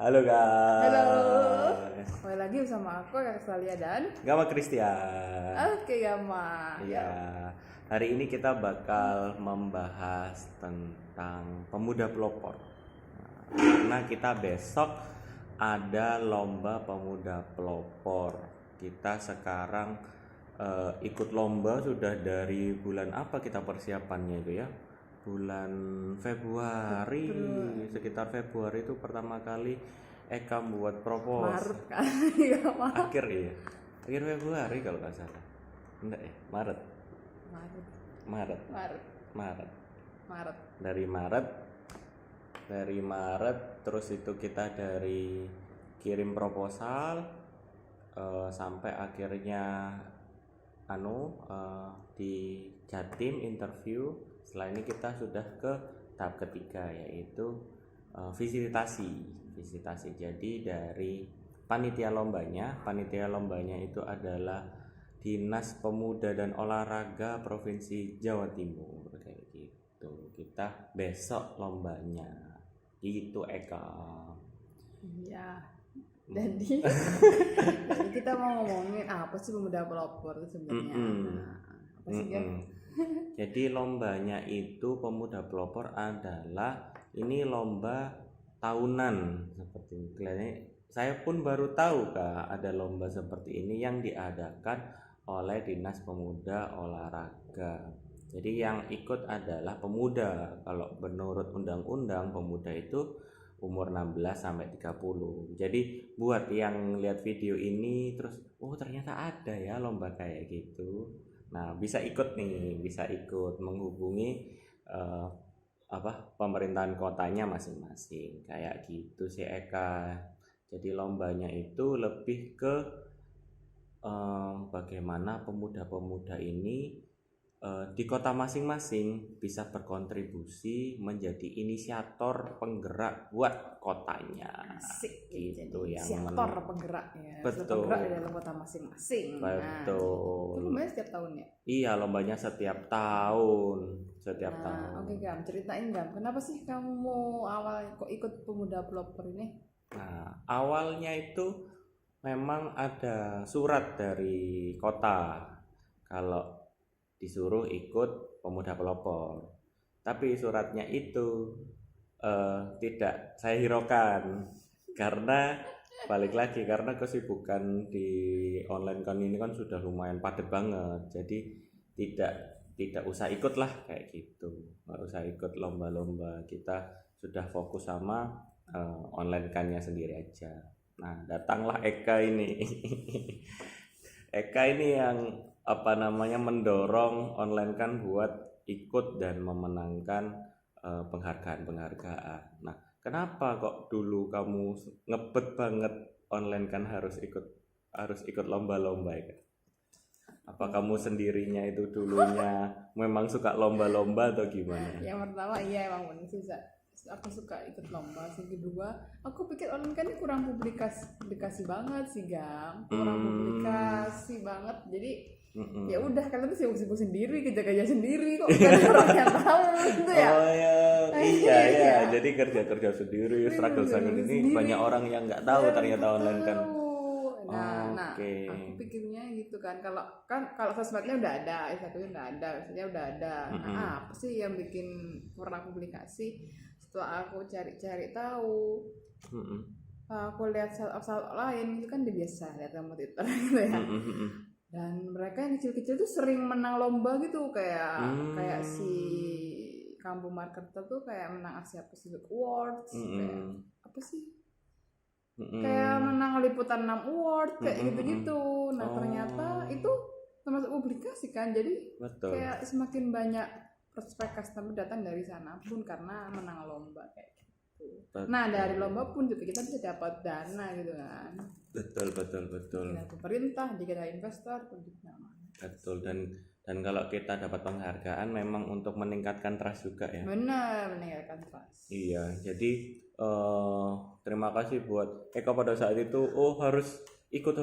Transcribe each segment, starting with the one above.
Halo Halo, guys, kembali lagi bersama aku Kak Salia dan Gama Christian. Oke Gama. Iya, hari ini kita bakal membahas tentang pemuda pelopor. Karena kita besok ada lomba pemuda pelopor. Kita sekarang ikut lomba sudah dari bulan apa kita persiapannya itu ya? Bulan Februari, sekitar Februari itu pertama kali Eka buat propose. Maret kali Gama. Akhir Februari kalau nggak salah. Enggak ya, Maret. Maret. Dari Maret terus itu kita dari kirim proposal sampai akhirnya di Jatim interview. Setelah ini kita sudah ke tahap ketiga, yaitu visitasi. Jadi dari panitia lombanya itu adalah Dinas Pemuda dan Olahraga Provinsi Jawa Timur, kayak gitu. Kita besok lombanya itu Eka. Iya. Jadi kita mau ngomongin apa sih pemuda pelopor itu sebenarnya. Apa sih Gam? Jadi lombanya itu pemuda pelopor adalah ini lomba tahunan seperti ini. Kalian, saya pun baru tahu Kak ada lomba seperti ini yang diadakan oleh Dinas Pemuda Olahraga. Jadi yang ikut adalah pemuda. Kalau menurut undang-undang pemuda itu umur 16 sampai 30. Jadi buat yang lihat video ini terus ternyata ada ya lomba kayak gitu. Nah, bisa ikut menghubungi pemerintahan kotanya masing-masing kayak gitu sih Eka. Jadi lombanya itu lebih ke bagaimana pemuda-pemuda ini di kota masing-masing bisa berkontribusi menjadi inisiator penggerak buat kotanya. Asik Gitu yang inisiator penggerak ya. Betul. Penggerak di dalam kota masing-masing. Betul. Itu lombanya setiap tahun ya? Iya, lombanya setiap tahun. Oke Gam, ceritain Gam, kenapa sih kamu awal kok ikut pemuda pelopor ini? Nah, awalnya itu memang ada surat dari kota kalau disuruh ikut pemuda pelopor. Tapi suratnya itu tidak saya hiraukan karena balik lagi karena kesibukan di online kan ini kan sudah lumayan padat banget. Jadi tidak usah ikut lah kayak gitu. Nggak usah ikut lomba-lomba. Kita sudah fokus sama online kannya sendiri aja. Nah, datanglah Eka ini. Eka ini yang mendorong online kan buat ikut dan memenangkan penghargaan. Nah, kenapa kok dulu kamu ngebet banget online kan harus ikut lomba-lomba ya? Apa kamu sendirinya itu dulunya memang suka lomba-lomba atau gimana? Yang pertama iya emang bener sih aku suka ikut lomba. Yang kedua aku pikir online kan ini kurang publikasi banget sih Gam, kurang publikasi banget. Jadi ya udah kalian tuh sibuk-sibuk sendiri, kerja sendiri kok gak ada orang yang tahu gitu ya. Iya. Jadi kerja sendiri, struggle ini banyak orang yang nggak tahu ternyata online kan. Nah, aku pikirnya gitu kan, kalau sosmednya udah ada, Instagramnya udah ada, websitenya udah ada. Nah, apa sih yang bikin kurang publikasi? Setelah aku cari tahu, aku lihat startup lain itu kan dia biasa lihat sama Twitter gitu ya. Dan mereka yang kecil-kecil tuh sering menang lomba gitu, kayak si Kambu Marketer tuh kayak menang Asia Pacific Awards, kayak apa sih? Kayak menang liputan 6 award kayak gitu-gitu. Nah, ternyata itu termasuk publikasi kan. Jadi betul. Kayak semakin banyak prospek customer datang dari sana pun karena menang lomba kayak gitu. Betul. Nah, dari lomba pun juga kita bisa dapat dana gitu kan. Betul. Dari pemerintah, dari investor, Betul, dan kalau kita dapat penghargaan memang untuk meningkatkan trust juga ya. Benar, meningkatkan trust. Iya, jadi terima kasih buat Eka pada saat itu harus ikut,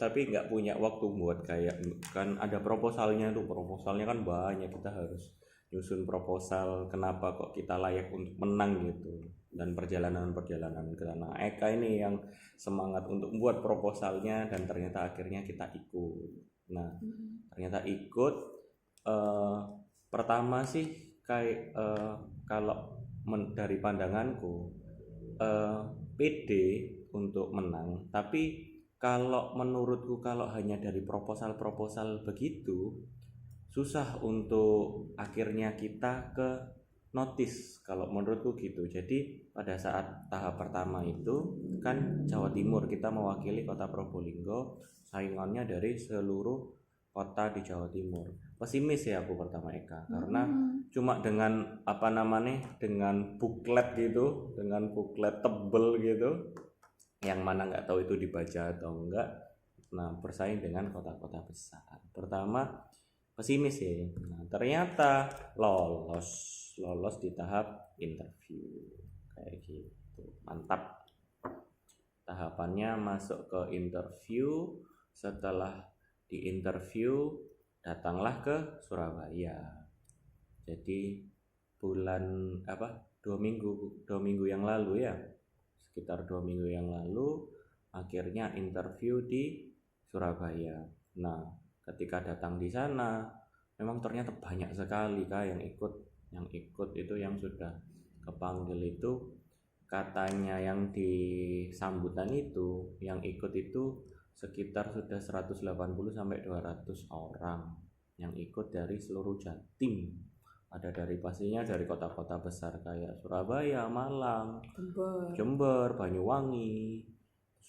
tapi nggak punya waktu buat kayak kan ada proposalnya kan banyak, kita harus nyusun proposal kenapa kok kita layak untuk menang gitu. dan perjalanan-perjalanan ke sana. Eka ini yang semangat untuk membuat proposalnya dan ternyata akhirnya kita ikut. Nah, ternyata ikut. Pertama sih kayak kalau dari pandanganku pede untuk menang, tapi kalau menurutku kalau hanya dari proposal begitu susah untuk akhirnya kita ke notice, kalau menurutku gitu. Jadi pada saat tahap pertama itu kan Jawa Timur, kita mewakili kota Probolinggo, saingannya dari seluruh kota di Jawa Timur. Pesimis ya aku pertama Eka, karena cuma dengan dengan buklet gitu, dengan buklet tebel gitu, yang mana nggak tahu itu dibaca atau enggak. Nah, bersaing dengan kota-kota besar. Pertama pesimis ya. Nah, ternyata lolos di tahap interview kayak gitu. Mantap. Tahapannya masuk ke interview. Setelah di interview datanglah ke Surabaya. Jadi bulan 2 minggu yang lalu ya, sekitar 2 minggu yang lalu akhirnya interview di Surabaya. Nah, ketika datang di sana memang ternyata banyak sekali yang ikut itu, yang sudah kepanggil itu katanya yang di sambutan itu yang ikut itu sekitar sudah 180 sampai 200 orang yang ikut dari seluruh Jatim. Ada pastinya dari kota-kota besar kayak Surabaya, Malang, Jember, Banyuwangi,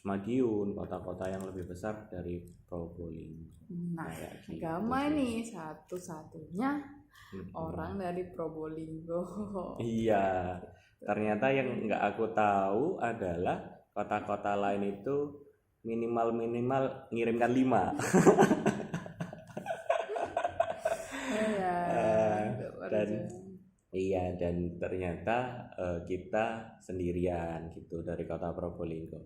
Madiun, kota-kota yang lebih besar dari Probolinggo. Nah, gitu Gama nih satu-satunya orang dari Probolinggo. Iya, ternyata yang nggak aku tahu adalah kota-kota lain itu minimal ngirimkan 5. Dan ternyata kita sendirian gitu dari kota Probolinggo.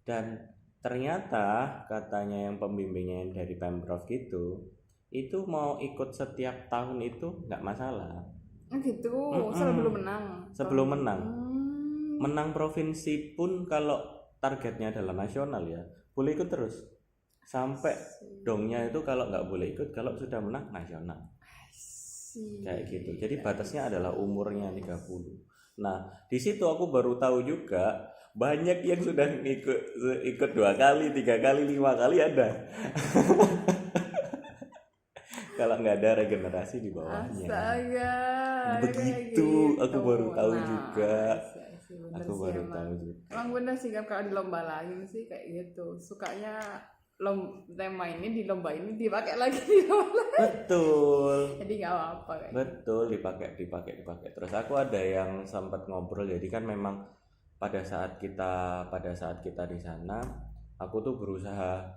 Dan ternyata katanya yang pembimbingnya dari Pemprov gitu, itu mau ikut setiap tahun itu nggak masalah. Gitu. Sebelum menang. Menang provinsi pun kalau targetnya adalah nasional ya, boleh ikut terus. Sampai dongnya itu kalau nggak boleh ikut kalau sudah menang nasional. Kayak gitu. Jadi batasnya adalah umurnya 30. Nah, di situ aku baru tahu juga banyak yang sudah ikut 2 kali, 3 kali, 5 kali ada. Kalau nggak ada regenerasi di bawahnya. Astaga. Begitu, aku baru tahu juga. Aku baru tahu juga. Emang bener sih kalau di lomba lain sih kayak gitu. Sukanya tema ini di lomba ini dipakai lagi di lomba lain. Betul. Jadi nggak apa-apa kayak. Betul, dipakai. Terus aku ada yang sempat ngobrol. Jadi kan memang pada saat kita di sana, aku tuh berusaha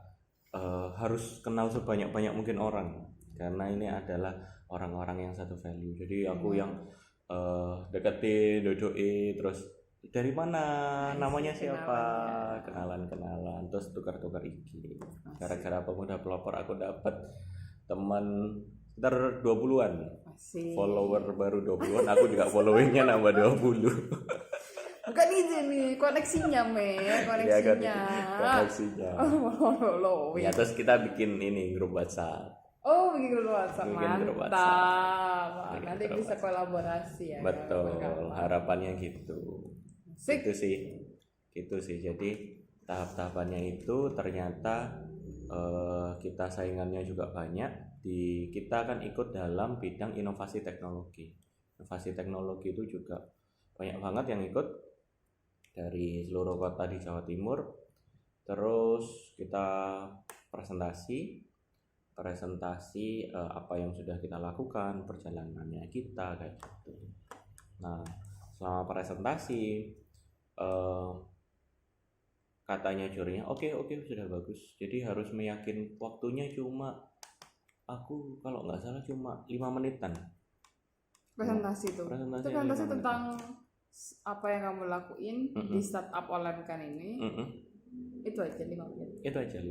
harus kenal sebanyak-banyak mungkin orang, karena ini adalah orang-orang yang satu value. Jadi aku yang deketin, dodoin, terus dari mana, namanya siapa, kenalan, terus tukar IG. Gara-gara Pemuda Pelopor aku dapat teman sekitar 20-an. Follower baru 20-an, aku juga followingnya nambah 20. Bukan nih koneksinya koneksinya. Ya, terus kita bikin grup WhatsApp. Bikin grup WhatsApp. Mantap. Nanti bisa kolaborasi ya. Betul, harapannya gitu. Gitu sih. Jadi tahap-tahapannya itu ternyata kita saingannya juga banyak. Kita akan ikut dalam bidang inovasi teknologi. Inovasi teknologi itu juga banyak banget yang ikut dari seluruh kota di Jawa Timur. Terus kita presentasi apa yang sudah kita lakukan, perjalanannya kita kayak gitu. Nah, selama presentasi katanya jurinya oke sudah bagus. Jadi harus meyakin waktunya cuma, aku kalau nggak salah cuma 5 menitan. Presentasi tentang apa yang kamu lakuin di startup Olemkan ini. Itu aja 5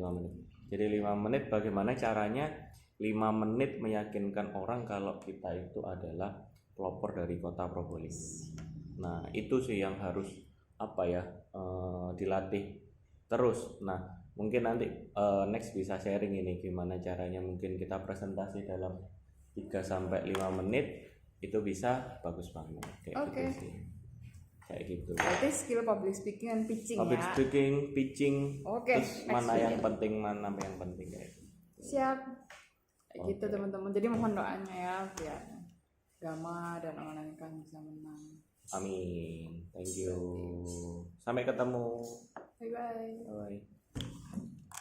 menit. Jadi 5 menit bagaimana caranya 5 menit meyakinkan orang kalau kita itu adalah pelopor dari kota Probolinggo. Nah itu sih yang harus dilatih terus. Nah mungkin nanti next bisa sharing ini gimana caranya, mungkin kita presentasi dalam 3-5 menit itu bisa bagus banget kayak gitu sih, kayak gitu. Berarti skill public speaking dan pitching public speaking, pitching, terus mana yang penting kayak gitu. Siap kayak gitu teman-teman. Jadi mohon doanya ya biar Gama dan online kan bisa menang. Amin. Thank you. Sampai ketemu. Bye bye.